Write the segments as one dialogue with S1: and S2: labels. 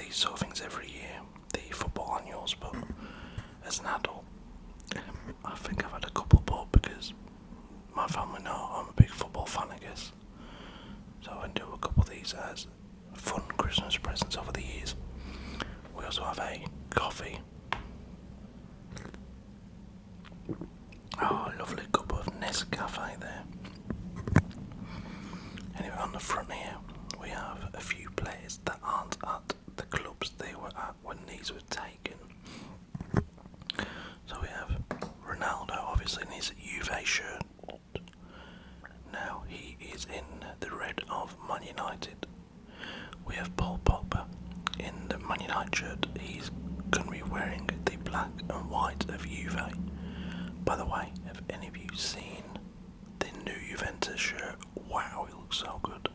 S1: these sort of things every year, the football annuals, but as an adult, I think I've had a couple bought because my family know I'm a big football fan, I guess. So I do a couple of these as fun Christmas presents over the years. We also have a coffee. Oh, a lovely cup of Nescafe there. Anyway, on the front here, we have a few players that aren't at the clubs they were at when these were taken. So we have Ronaldo, obviously in his Juve shirt. Now he is in the red of Man United. We have Paul Pogba in the Man United shirt. He's going to be wearing the black and white of Juve. By the way, have any of you seen the new Juventus shirt? Wow, it looks so good.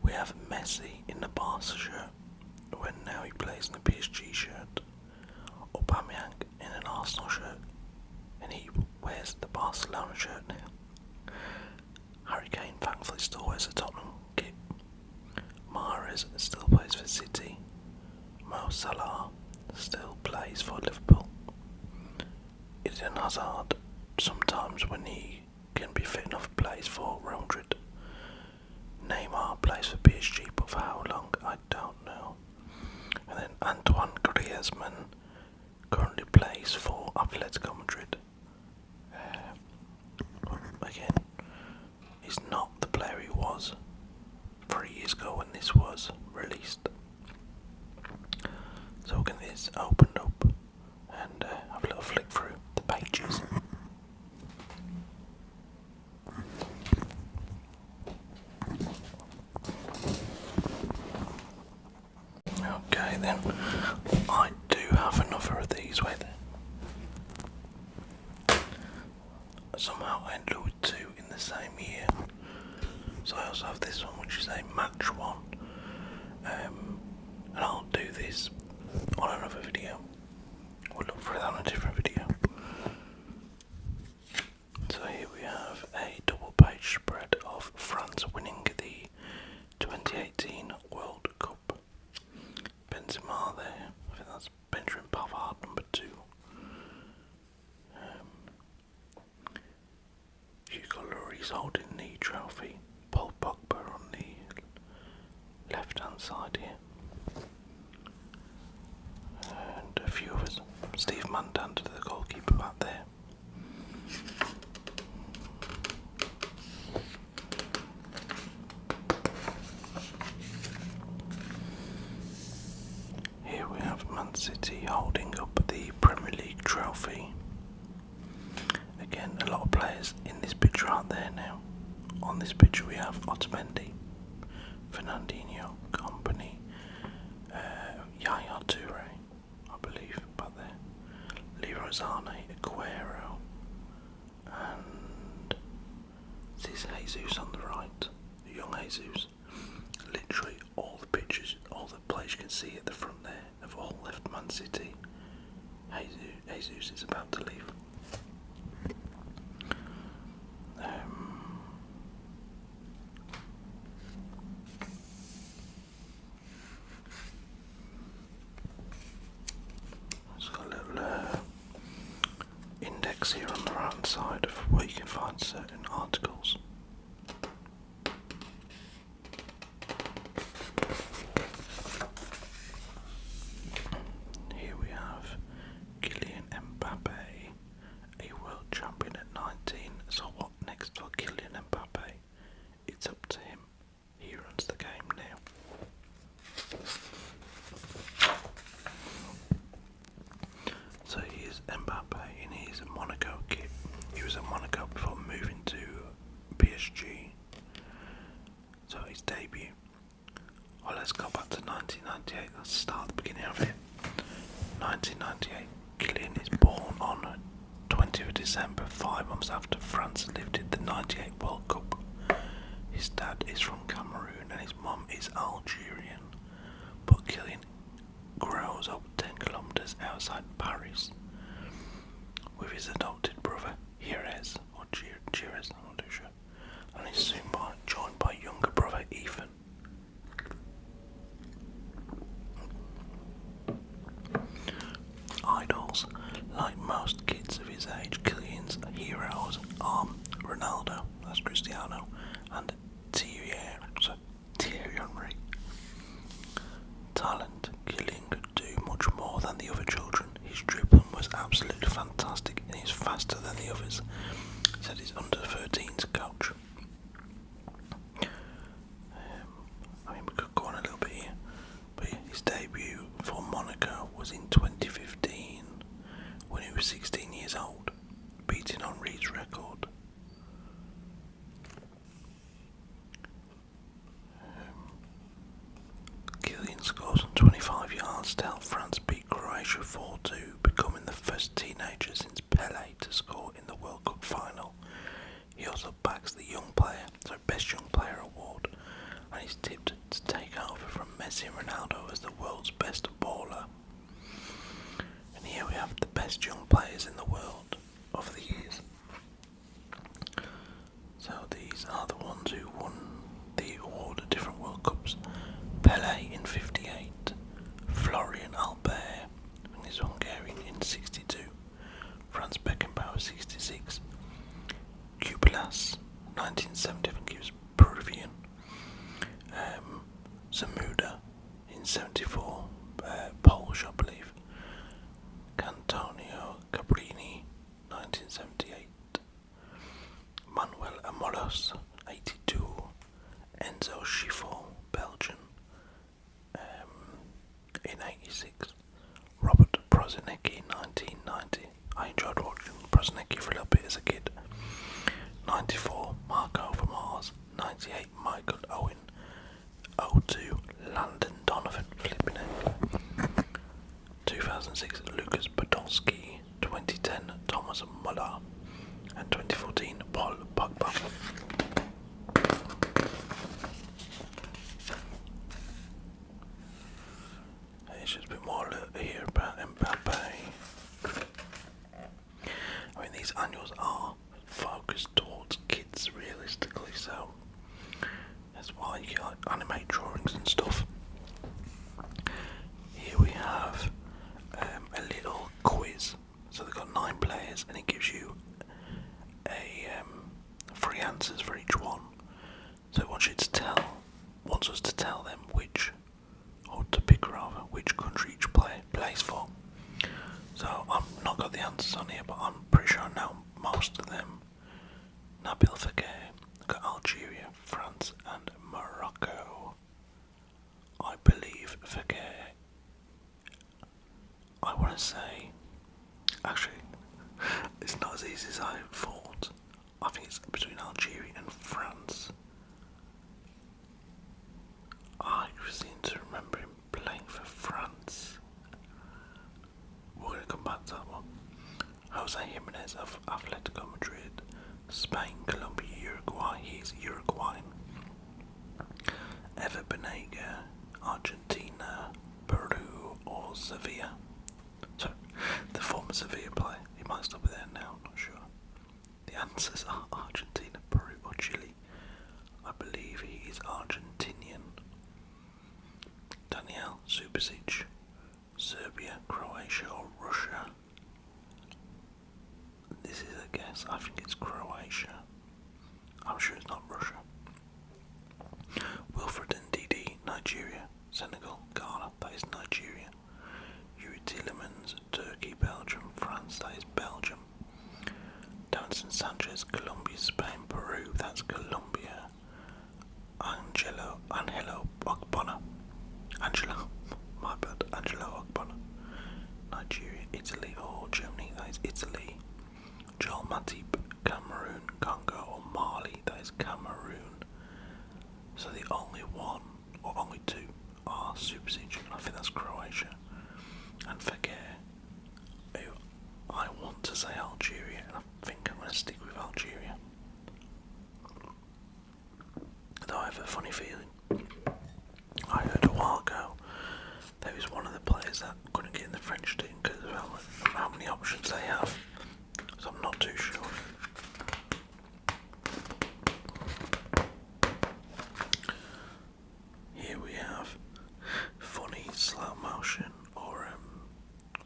S1: We have Messi in the Barca shirt, when now he plays in the PSG shirt. Aubameyang in an Arsenal shirt, and he wears the Barcelona shirt now. Harry Kane thankfully still wears a Tottenham kit. Mahrez still plays for City. Mo Salah still plays for Liverpool. Eden Hazard, sometimes when he can be fit enough, plays for Real Madrid. Neymar plays for PSG, but for how long, I don't know. And then Antoine Griezmann currently plays for Atletico Madrid. Again, he's not the player he was 3 years ago when this was released. So we'll get this opened up and have a little flick through the pages. Okay then, I do have another of these with it. Somehow I ended up with two in the same year. So I also have this one, which is a match one. And I'll do this on another video. We'll look for it on a different video. So here we have a double page spread of France winning the 2018 World Cup. Benzema there, I think that's Benjamin Pavard number 2. Hugo Lloris holding the trophy. Paul Pogba on the left hand side here. And a few others. Steve Mandanda, the goalkeeper, back there. Here we have Man City holding up the Premier League trophy. Again, a lot of players in this picture aren't there now. On this picture we have Otamendi, Fernandinho, Company, Yaya Toure, I believe, back there, Leroy Sané, Aguero, and this is Jesus on the right, the young Jesus. Literally all the pictures, all the players you can see at the front there have all left Man City. Jesus is about to leave. It's got a little index here on the right hand side of where you can find certain articles. Here we have Kylian Mbappe, a world champion at 19. So what next for Kylian Mbappe? It's up to him. He runs the game now. So here's Mbappe in his Monaco kit. He was at Monaco before moving to PSG. So his debut. Oh, let's go back to 1998. Let's start at the beginning of it. 1998. Kylian is born on 20th of December, 5 months after France lifted the 98 World Cup. His dad is from Cameroon and his mum is Algerian. But Kylian grows up 10 kilometers outside Paris with his adopted brother Jerez, or Jerez, I'm not too sure, and is soon joined by younger brother Ethan. faster than the others. He said he's under 13s coach. I mean, we could go on a little bit here, but his debut for Monaco was in 2015 when he was 16 years old, beating Henri's record. Kylian scores on 25 yards to help France beat Croatia 4-2, becoming the first teenager since Pele to score in the World Cup final. He also backs the Best Young Player award, and he's tipped to take over from Messi and Ronaldo as the world's best baller. And here we have the best young players in the world over the years. So these are the ones who won the award at different World Cups. Pele in 58, Florian Albert, and he's Hungarian, in 62, Franz Beckenbauer 66, Kubelas 1970, I think he was Peruvian, Zamuda in 74, Polish I believe, Cantonio Cabrini 1978, Manuel Amoros 82, Enzo Schiffel Belgian in 86, Robert Prozinecki 1990. I enjoyed watching Prozinecki for a little bit as a kid. 94, Marco from Mars. 98, Michael Owen. 02, Landon Donovan, flipping it. 2006, Lucas Podolski. 2010, Thomas Muller. And 2014, Paul Pogba. It's just a bit more here about Mbappe. I mean, these annuals are focused towards kids realistically, so that's why you can animate drawings and stuff. Here we have a little quiz. So they've got 9 players, and it gives you a 3 answers for each one. So it wants us to tell them or to pick rather, which country each player plays for. So I've not got the answers on here, but I'm pretty sure I know most of them. Nabil Fekir, got Algeria, France and Morocco. I believe Fekir, I want to say, actually, it's not as easy as I thought. I think it's between Algeria and France. I seem to remember him playing for France. We're going to come back to that one. Jose Jimenez of Atletico Madrid, Spain, Colombia, Uruguay. He's Uruguayan. Ever Banega, Argentina, Peru, or Sevilla. So, the former Sevilla player. He might stop there now, I'm not sure. The answers are Argentina, Peru, or Chile. I believe he is Argentinian. Daniel Subasic, Serbia, Croatia, or Russia. This is a guess. I think it's Croatia. I'm sure it's not Russia. Wilfred and Didi, Nigeria, Senegal, Ghana, that is Nigeria. Yuri Tielemans, Turkey, Belgium, France, that is Belgium. Davinson Sanchez, Colombia, Spain, Peru, that's Colombia. Angelo Ogbonna, Angelo Ogbonna, Nigeria, Italy, or Germany, that is Italy. Joel Matip, Cameroon, Congo, or Mali, that is Cameroon. So the only one, or only 2, are Subasic, and I think that's Croatia. And Fekir, who I want to say Algeria, and I think I'm going to stick with Algeria. Though I have a funny feeling. I heard a while ago there was one of the players that couldn't get in the French team because of how many options they have. So I'm not too sure. Here we have funny slow motion or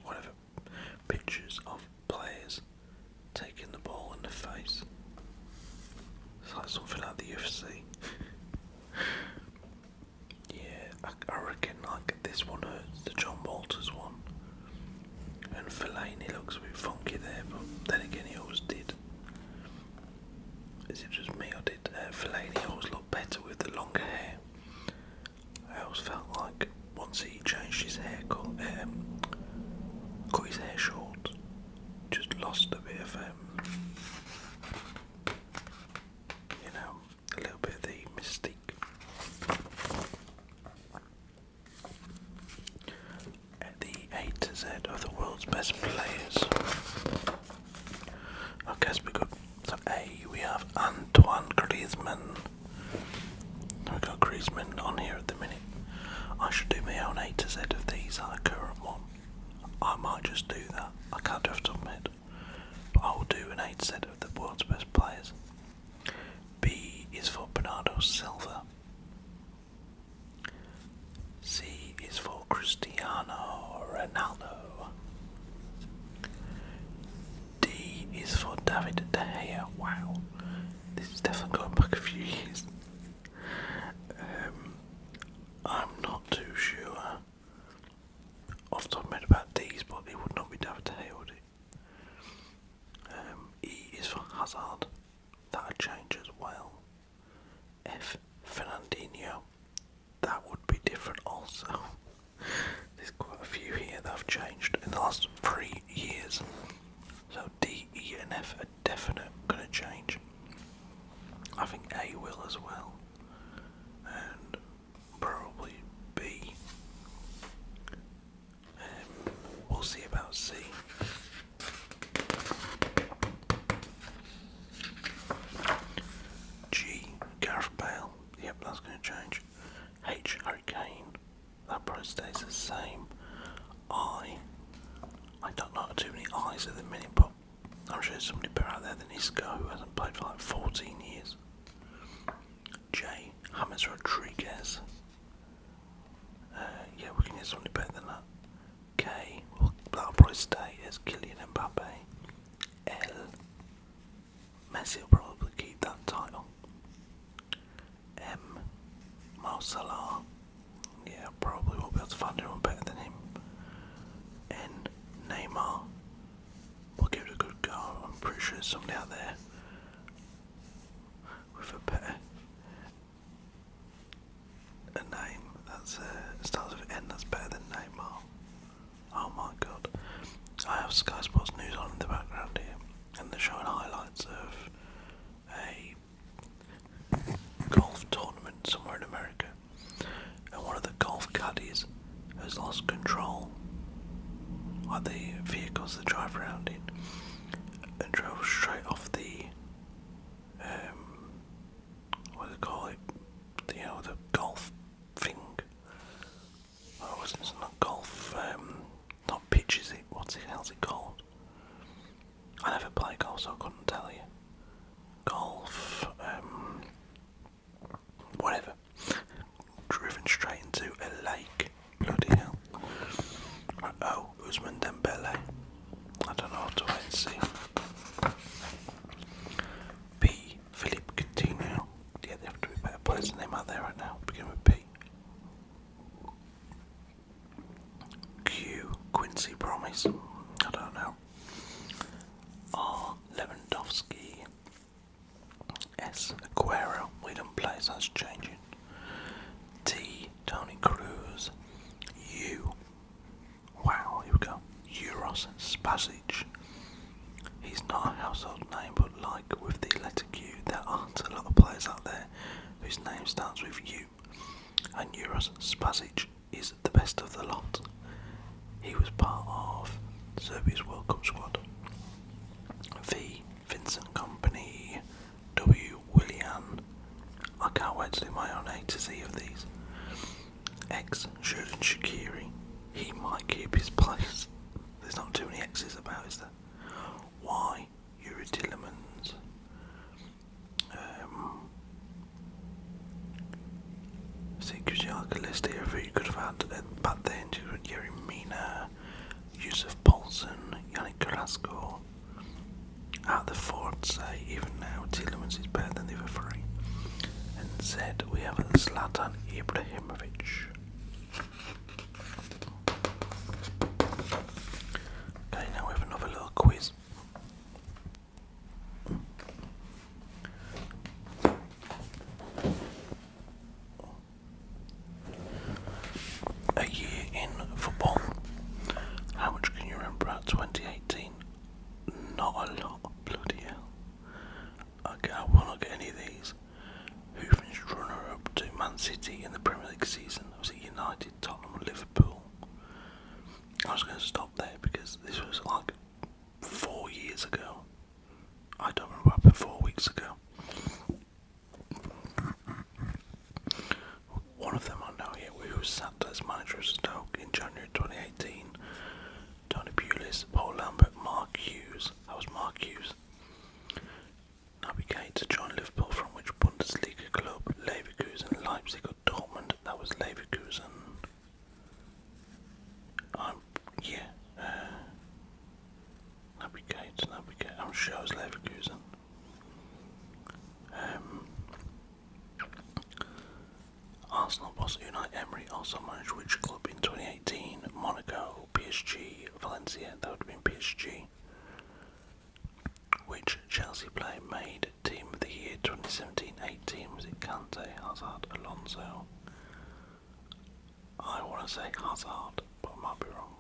S1: whatever pictures of players taking the ball in the face. It's like something like the UFC. Yeah, I reckon like this one hurts the John Walters one. And Fellaini looks a bit funky there, but then again he always once he changed his haircut, cut his hair short, just lost a bit of, a little bit of the mystique. The A to Z of the world's best players. Okay, that's pretty good. So A, we have Antoine Griezmann. We've got Griezmann on here at the minute. I should do my own A to Z of these on a current one. I might just do that. I can't do it off the top of my head. But I will do an A to Z of the world's best players. B is for Bernardo Silva. C is for Cristiano Ronaldo. D is for David De Gea. Wow, this is definitely going back a few years. I'm not too sure off the top of my head about D's, but it would not be David De Gea, would it? E is for Hazard. That would change as well. F, Fernandinho. That would be different also. There's quite a few here that have changed in the last 3 years. So D, E and F are definitely going to change. I think A will as well. And probably B. We'll see about C. G, Gareth Bale. Yep, that's going to change. H, Hurricane. That probably stays the same. I don't know too many I's at the minute, but I'm sure there's somebody better out there than Isco, who hasn't played for like 14 years. J, James Rodriguez. Yeah, we can get somebody better than that. K, well, that'll probably stay as Kylian Mbappe. L, Messi will probably keep that title. M, Mo Salah. Yeah, probably won't be able to find anyone better than him. N, Neymar. We'll give it a good go. I'm pretty sure there's somebody out there with a better name that's starts with N, that's better than Neymar. Oh my god. I have Sky Sports News on in the background here, and they're showing highlights of a golf tournament somewhere in America, and one of the golf caddies has lost control of the vehicles they drive around in and drove straight off the what do they call it? The golf thing. Oh, it's not golf, not pitch, is it? What's it called? I never play golf, so I couldn't tell you. Golf, whatever. Driven straight into a lake. Bloody hell. Right, oh, Usman Dembele. I don't know how to wait and see. P, Philippe Coutinho. Yeah, they have to be better players than him out there right now. Begin with P. Q, Quincy Promise. I don't know. R, Lewandowski. S, Aguero. We don't play, so that's changing. T, Toni Kroos. U, wow, here we go. Euros Spasic. He's not a household name, but like with the letter Q, there aren't a lot of players out there whose name starts with U. And Euros Spasic is the best of the lot. He was part of Serbia's World Cup squad. V, Vincent Kompany. W, Willian. I can't wait to do my own A to Z of these. X, Xherdan Shaqiri. He might keep his place. There's not too many X's about, is there? Y, Yuri Tillemans. So it gives you like a list here of who you could have had back then. Yuri Mina, Yusuf Poulsen, Yannick Carrasco. Out of the four, I'd say, even now, Tillemans is better than the other three. And Z, we have Zlatan Ibrahimovic. Okay, now we have another little quiz. A City in the Premier League season? Was it United, Tottenham, or Liverpool? I was going to stop there because this was like 4 years ago. I don't remember what happened 4 weeks ago. One of them I know here, who was sacked as manager of Stoke in January 2018. Tony Pulis, Paul Lambert, Mark Hughes. That was Mark Hughes. Naby Keita joined Liverpool from which Bundesliga club? Leverkusen, Leipzig or Dortmund? That was Leverkusen. Naby Keita, I'm sure it was Leverkusen. Arsenal boss Unai Emery also managed which club in 2018? Monaco, PSG, Valencia. That would have been PSG. Which Chelsea player made Team of the Year 2017-18? Was it Kante, Hazard, Alonso? I want to say Hazard, but I might be wrong.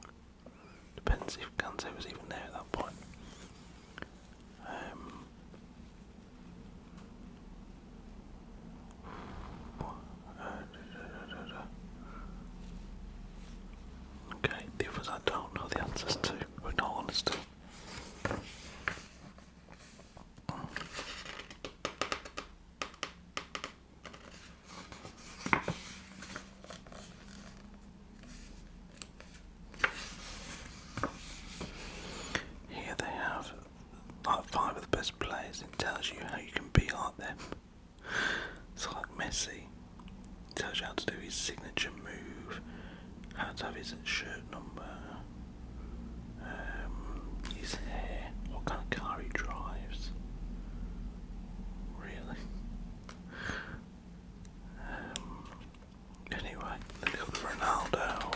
S1: Depends if Kante was even there at that point. Okay, the others I don't know the answers to, in all honesty. Here they have like 5 of the best players. It tells you how you can be like them. It's like Messi. It tells you how to do his signature move, how to have his shirt number, his hair, what kind of car he drives. Really? Anyway, let's go to Ronaldo.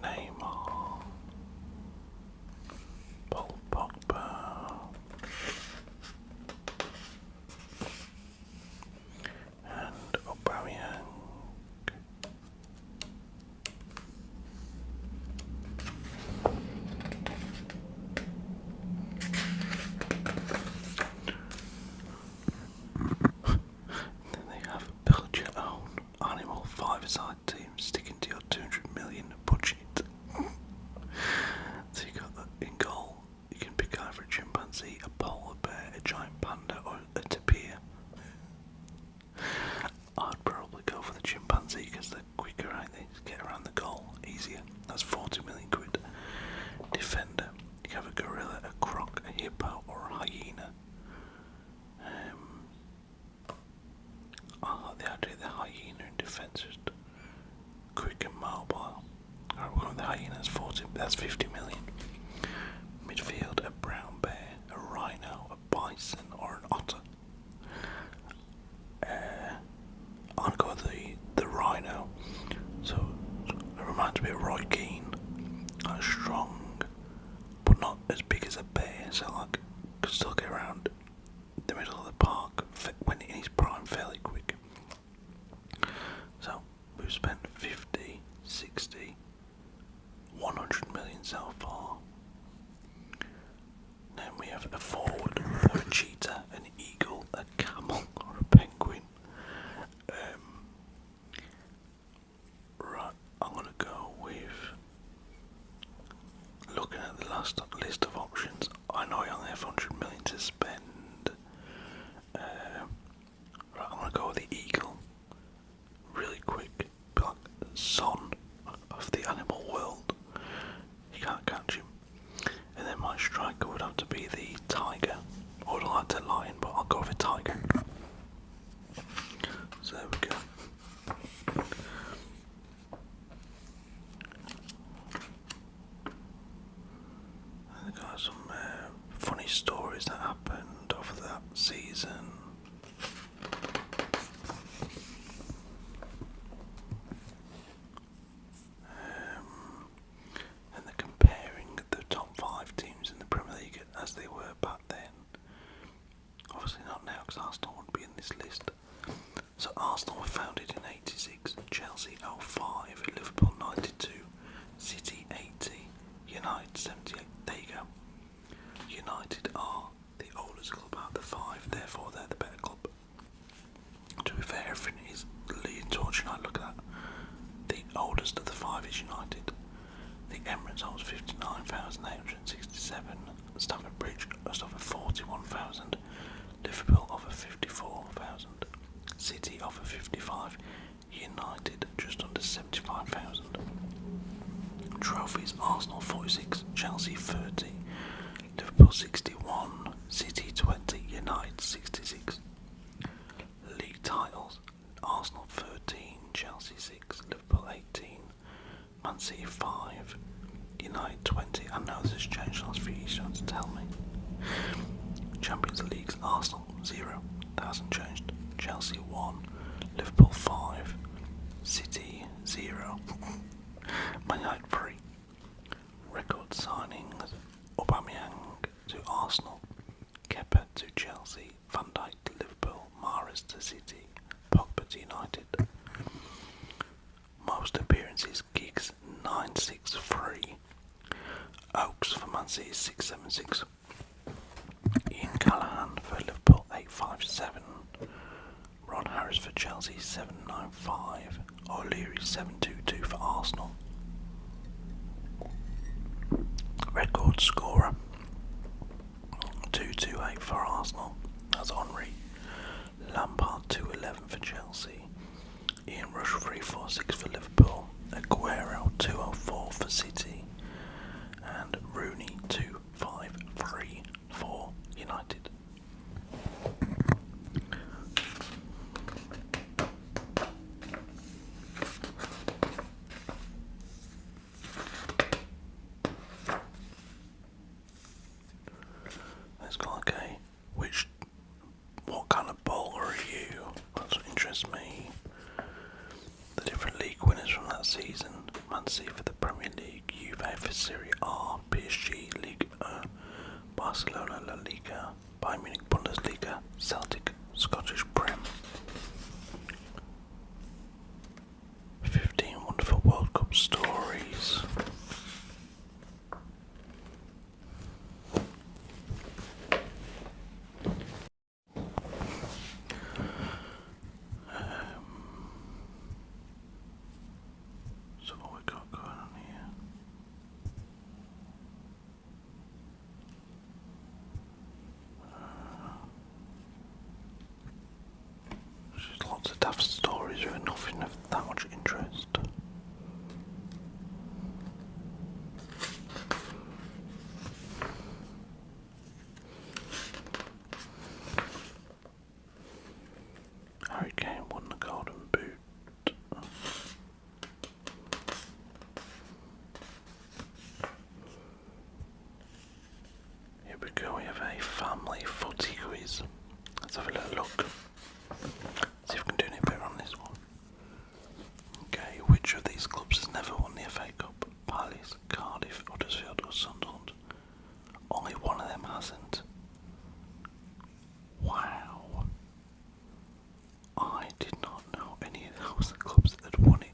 S1: Neymar. Paul Pogba. And Aubameyang. Then they have build your own animal 5-a-side team sticking to your 200 million budget. So you got that in goal. You can pick either a chimpanzee, a polar bear, a giant panda, or a tapir. I'd probably go for the chimpanzee because they're quicker, aren't they? To get around the goal easier. That's 40 million quid. Defender. You can have a gorilla, a croc, a hippo, or a hyena. I like the idea of the hyena in defence, just quick and mobile. Alright, we're going with the hyena, that's 50 million. Midfield, a brown bear, a rhino, a bison, or an otter. I'm going to go with the rhino. So it reminds me of Roy Keane. Like strong, but not as big as a bear, so like could still get around the middle of the park when in his prime fairly quick. So we've spent 50, 60, 100 million so far. What's United? Look at that. The oldest of the five is United. The Emirates holds 59,867. Stamford Bridge just over 41,000. Liverpool over 54,000. City over 55. United just under 75,000. Trophies: Arsenal 46, Chelsea 30, Liverpool 61, City 20, United 66. League titles: Arsenal 13, Chelsea 6, Liverpool 18, Man City 5, United 20. I know this has changed the last few years, you don't have to tell me. Champions Leagues: Arsenal 0, that hasn't changed. Chelsea 1, Liverpool 5, City 0, Man United 3. Record signings: Aubameyang to Arsenal, Kepa to Chelsea, Van Dijk to Liverpool, Mahrez to City, Pogba to United. Most appearances: Giggs 963, Oaks for Man City 676, Ian Callahan for Liverpool 857, Ron Harris for Chelsea 795, O'Leary 722 for Arsenal. Record scorer 228 for Arsenal, that's Henry. Lampard 211 for Chelsea, Ian Rush 346 for Liverpool, Aguero 204 for City, and Rooney 253 for United. Let's go, okay. What kind of bowler are you? That's what interests me. The different league winners from that season: Man City for the Premier League, Juve for Serie A, PSG Ligue 1, Barcelona La Liga, Bayern Munich Bundesliga, Celtic Scottish Prem. 15 wonderful World Cup stories. So what we got going on here? There's lots of daft stories with nothing of that much interest. Harry Kane won the Golden Boot. Here we go, we have a family footy quiz. Let's have a little look. See if we can do any better on this one. Okay, which of these clubs has never won the FA Cup? Palace, Cardiff, Huddersfield or Sunderland? Only one of them hasn't. Wow. I did not know any of those clubs that had won it.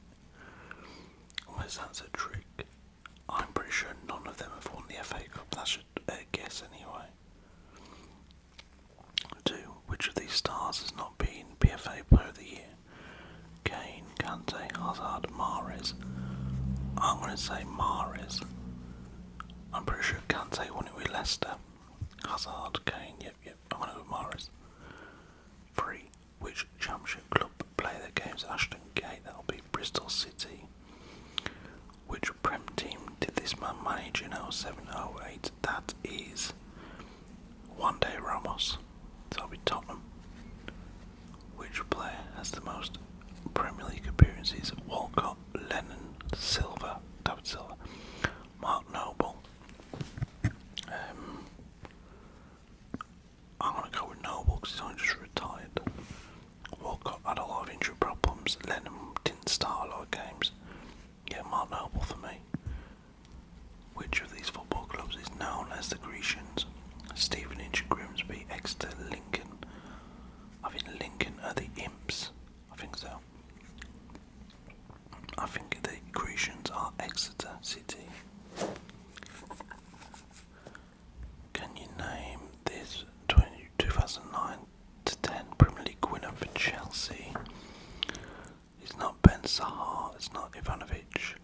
S1: Unless that's a trick. I'm pretty sure none of them have won the FA Cup. That's a guess anyway. 2. Which of these stars has not been PFA Player of the Year? Kane, Kante, Hazard, Mahrez. I'm going to say Mahrez. I'm pretty sure Kante won it with Leicester. Hazard, Kane, yep. I'm going to go with Mahrez. 3. Which Championship club play their games at Ashton Gate? That'll be Bristol City. Which Prem team did this man manage in 07-08? That is One Day Ramos. So that'll be Tottenham. Which player has the most Premier League appearances? Walcott, Lennon, Silva, David Silva, Mark Noble. I'm going to go with Noble because he's only just retired. Walcott had a lot of injury problems. Lennon didn't start a lot of games. Yeah, Mark Noble for me. Which of these football clubs is known as the Grecians? Stevenage, Grimsby, Exeter, Lincoln. I think Lincoln are the Imps. I think so. I think the Grecians are Exeter City. Can you name this 2009 to 10 Premier League winner for Chelsea? He's not Sahar. It's not Ivanovic.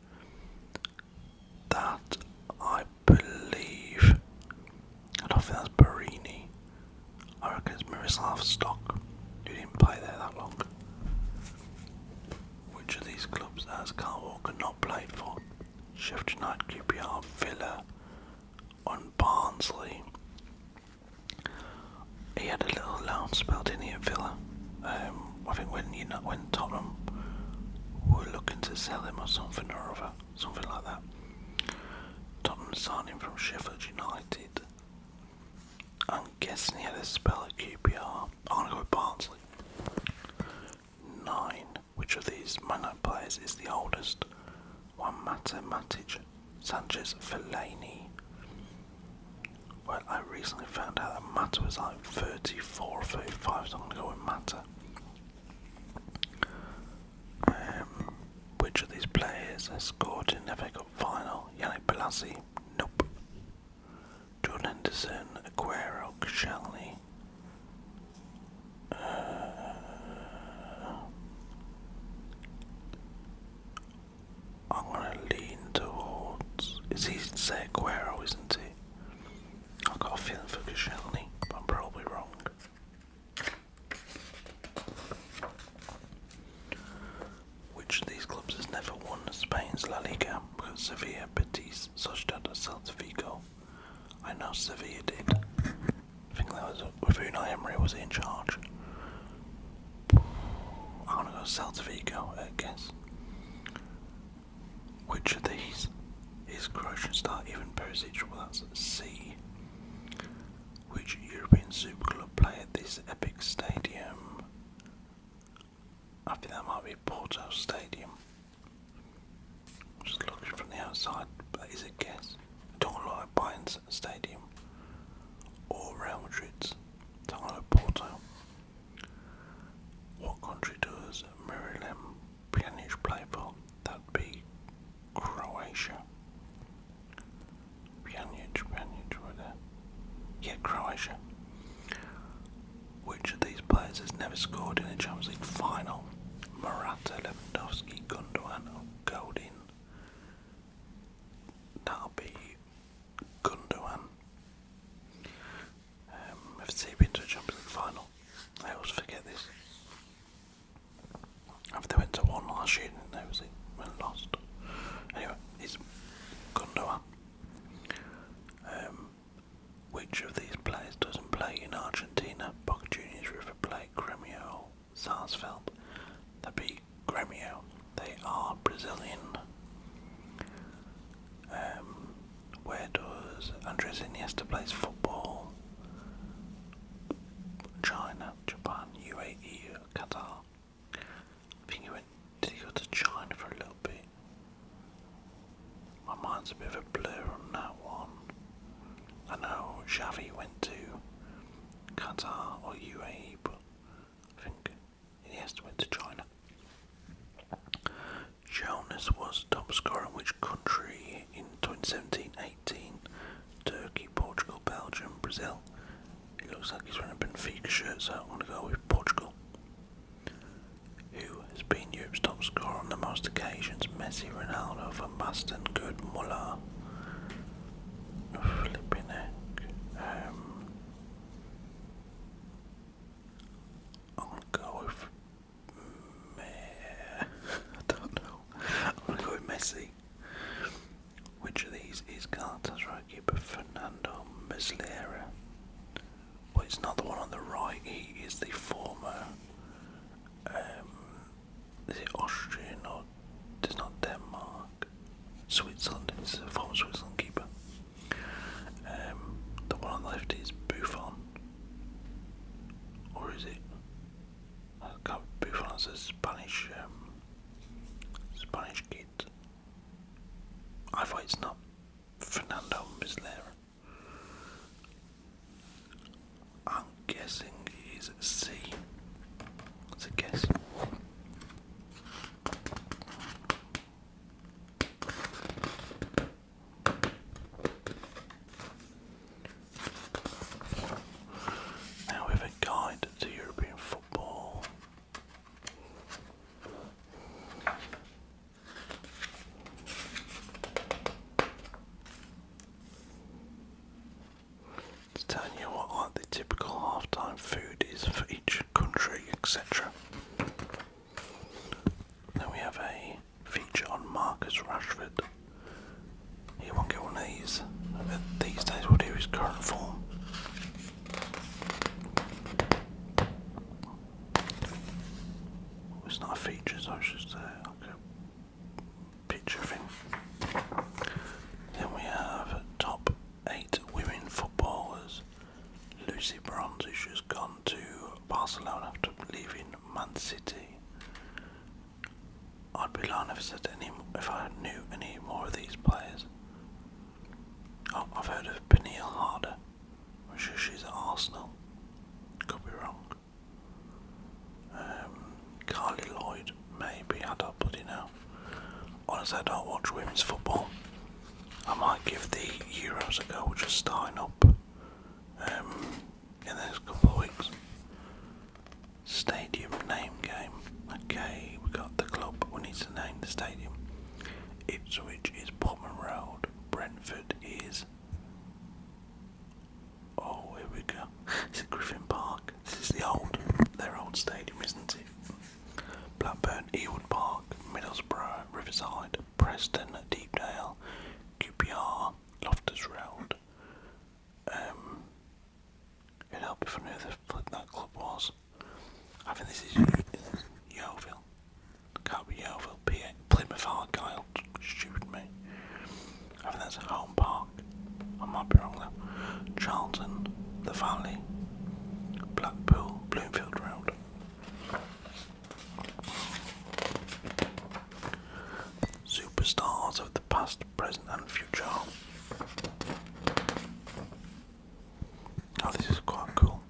S1: That, I believe, I don't think that's Barini. I reckon it's Miroslav Stock, who didn't play there that long. Which of these clubs has Carl Walker not played for? Sheffield United, QPR, Villa, and Barnsley. He had a little loan spell, didn't he, at Villa? I think when Tottenham were looking to sell him or something or other, something like that. Tottenham signed him from Sheffield United. I'm guessing he had a spell at QPR. I'm going to go with Barnsley. 9. Which of these Man United players is the oldest? Juan Mata, Matic, Sanchez, Fellaini. Well, I recently found out that Mata was like 34 or 35, so I'm going to go with Mata. Which of these players has scored in the FA Cup final? Yannick Bolasie? Nope. Jordan Henderson, Aguero, Koscielny. I'm gonna lean towards. It's easy to say Aguero, isn't it? I've got a feeling for Koscielny, but I'm probably wrong. Which of these clubs has never won Spain's La Liga? We've got Sevilla, Betis, Sociedad, Celta Vigo. I know Sevilla did. I think that was with Unai Emery was in charge. I'm gonna go Celta Vigo, I guess. Which of these is Croatian star Ivan Perisic? Well, that's C. Which European super club play at this epic stadium? I think that might be Porto Stadium. Just looking from the outside, but that is a guess. I don't look like Bayern's Stadium or Real Madrid's. Don't know Porto. What country does Miralem Pjanic play for? That'd be Croatia. Pjanic, right there. Yeah, Croatia. Which of these players has never scored in a Champions League final? Morata, Lewandowski, Gundogan, or Godin? That'll be Gundogan. If it's been to a Champions League final, I always forget this. After they went to one last year, didn't they? Was it when lost? Anyway, it's Gundogan. Which of these players doesn't play in Argentina? Boca Juniors, River Plate, Gremio, Sarsfield. That'd be Gremio. They are Brazilian. Where does Andres Iniesta plays football? China, Japan, UAE, Qatar. I think did he go to China for a little bit? My mind's a bit of a blur on that one. I know Xavi went to Qatar or UAE, but I think Iniesta went to China. Jonas was top scorer in which country in 2017-18? Turkey, Portugal, Belgium, Brazil. It looks like he's wearing a Benfica shirt, so I'm going to go with Portugal. Who has been Europe's top scorer on the most occasions? Messi, Ronaldo, Van Basten, Gerd Muller. Flipping heck. I'm going to go with I don't know. I'm going to go with Messi. Which of these is Galatasaray keeper Fernando Muslera? Well, it's not the one on the right. He is the former. Is it Austrian or it's not Denmark? Switzerland. It's a former Switzerland keeper. The one on the left is Buffon, or is it? I can't. Buffon is a Spanish kid. I thought it's not Fernando Muslera. I'm guessing it is C. It's a guess. Now we have a guide to European football. etc. Then we have a feature on Marcus Rashford. He won't get one of these. These days we'll do his current form. It's not a feature, so it's just like a picture thing. Then we have top 8 women footballers. Lucy Bronze, who's just gone to Barcelona after leaving Man City. I'd be lying if I knew any more of these players. Oh, I've heard of Peniel Harder. I'm sure she's at Arsenal. Could be wrong. Carly Lloyd, maybe. I don't bloody know. Honestly, I don't watch women's football. I might give the Euros a go, which is starting up in the next couple of weeks. Stadium name game. Okay, we got the club. We need to name the stadium. Ipswich is Pullman Road. Brentford is. Oh, here we go. It's at Griffin Park. This is their old stadium, isn't it? Blackburn, Ewood Park, Middlesbrough, Riverside, Preston, Deepdale, QPR, Loftus Road. It'd help if I knew what that club was. I think this is Yeovil. Can't be Yeovil. Plymouth Argyle. Stupid me. I think that's Home Park. I might be wrong though. Charlton, The Valley, Blackpool, Bloomfield Road. Superstars of the past, present and future. Oh, this is quite cool.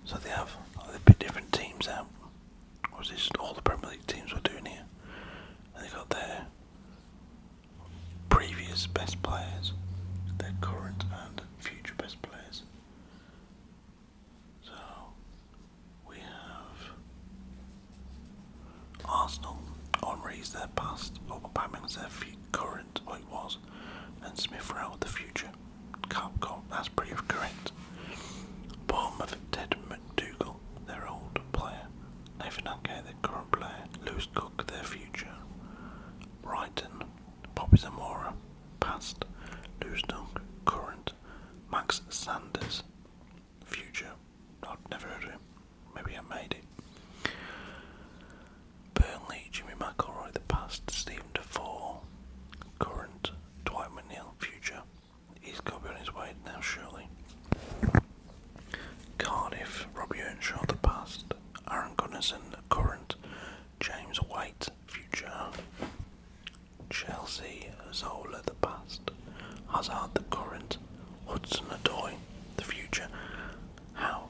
S1: So they have a bit different teams out. Or is this all the Premier League teams we're doing here? And they got their previous best players, their current and future best players. So we have Arsenal. Henry's their past, Aubameyang's their current, what it was, and Smith Rowe the future. Capcom, that's pretty correct. Bournemouth, Ted McDougall, their old player. Nathan Ake, their current player. Lewis Cook, their future. Brighton, Bobby Zamora, past. Lewis Dunk, current. Max Sanders, future. I've never heard of him. Maybe I made it. Burnley, Jimmy McIlroy, the past. Stephen Defoe, current. Dwight McNeil, future. He's got to be on his way now, surely. Cardiff, Robbie Earnshaw, the past. Aaron Gunnarsson, current. James White, future. Chelsea, Zola, the past. Hazard, the current. Hudson-Odoi, the future. How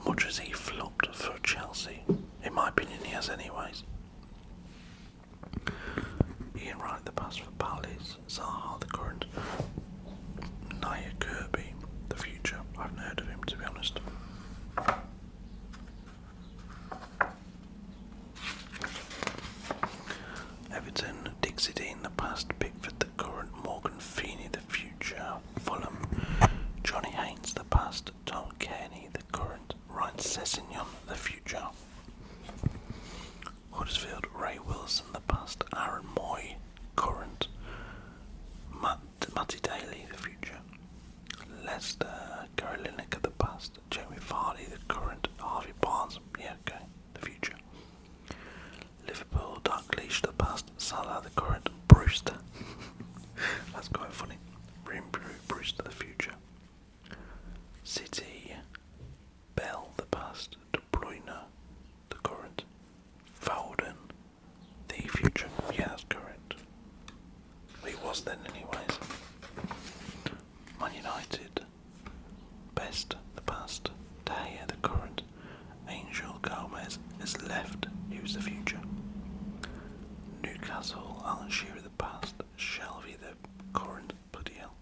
S1: much has he flopped for Chelsea? In my opinion, he has anyways. Ian Wright, the past for Palace. Zaha, the current. Nia Kirby, the future. I haven't heard of him, to be honest. Everton, Dixie Dean, the past. Pickford, the current. Morgan Feeney, the future. Fulham, Johnny Haynes, the past. Tom Kearney, the current. Ryan Sessegnon, the future. Huddersfield, Ray Wilson, the past. Aaron Moy, current. Matty Daly, the future. Leicester, Gary Lineker, the past. Jamie Vardy, the current. Harvey Barnes, yeah, okay, the future. Liverpool, Dalglish, the past. Salah, the current. Brewster, that's quite funny. Brewster, the future. City, Bell, the past. De Bruyne, the current. Foden, the future. Yeah, that's correct. He was then anyways. Man United, Best, the past. De Gea, the current. Angel Gomez is left, he was the future. Newcastle, Alan Shearer, the past. Shelby, the current. Bloody hell.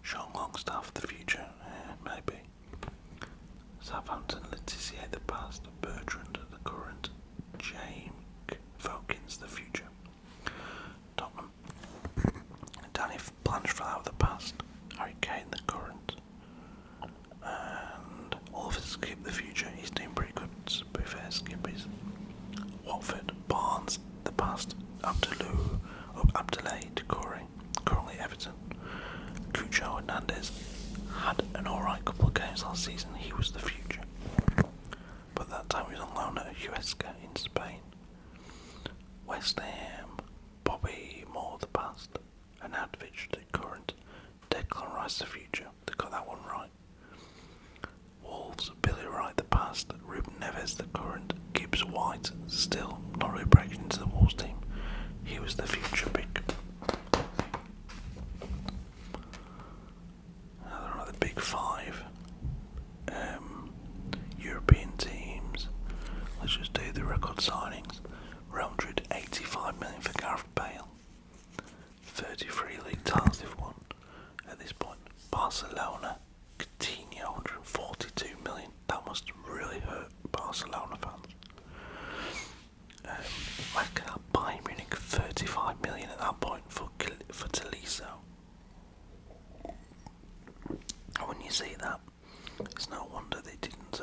S1: Sean Longstaff, the future. Maybe. Southampton, Letizia, the past. Bertrand, the current. James Vokins, the future. Tottenham, Danny Blanchflower, the past. Harry Kane, the current. And Oliver Skip, the future. He's doing pretty time he was on loan at Huesca in Spain. West Ham, Bobby Moore the past, Arnautovic the current, Declan Rice the future. They got that one right. Wolves, Billy Wright the past, Ruben Neves the current, Gibbs White still not really breaking into the Wolves team. He was the future pick. Now there are the big five European teams. Let's just do the record signings. Real Madrid 85 million for Gareth Bale. 33 league titles they've won at this point. Barcelona, Coutinho 142 million. That must really hurt Barcelona fans. Look at that, Bayern Munich 35 million at that point for Tolisso. And when you see that, it's no wonder they didn't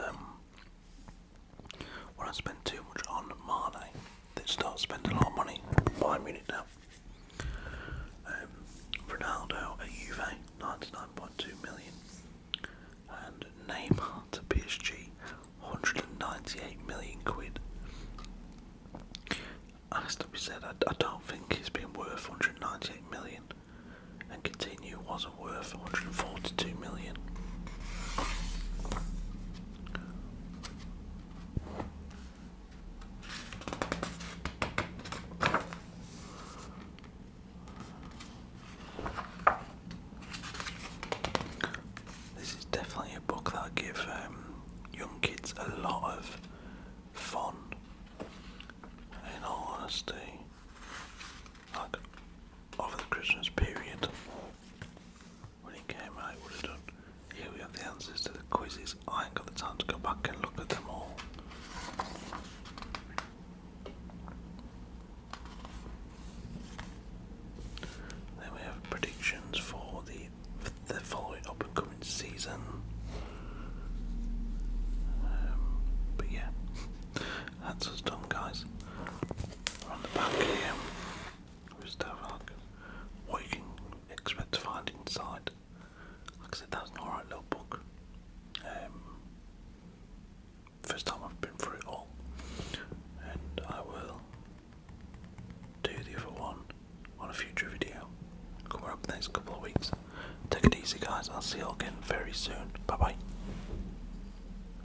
S1: want to spend too much on Mane. They start spending a lot of money Bayern Munich now. Ronaldo at Juve 99.2 million, and Neymar to PSG 198 million quid. Has to be said, I don't think he's been worth 198 million, and Coutinho wasn't worth 142 million. This is definitely a book that'll give young kids a lot of fun. In all honesty, like over the Christmas period, when it came out, it would have done. Here we have the answers to the quizzes. I ain't got the time to go back and look at them all. Then we have predictions for the following up and coming season. But yeah, that's us done, guys. On the back here, we just have like what you can expect to find inside. Like I said, that's an alright little book. First time I've been through it all, and I will do the other one on a future video coming up the next couple of weeks. Take it easy, guys. I'll see you all again very soon. Bye bye.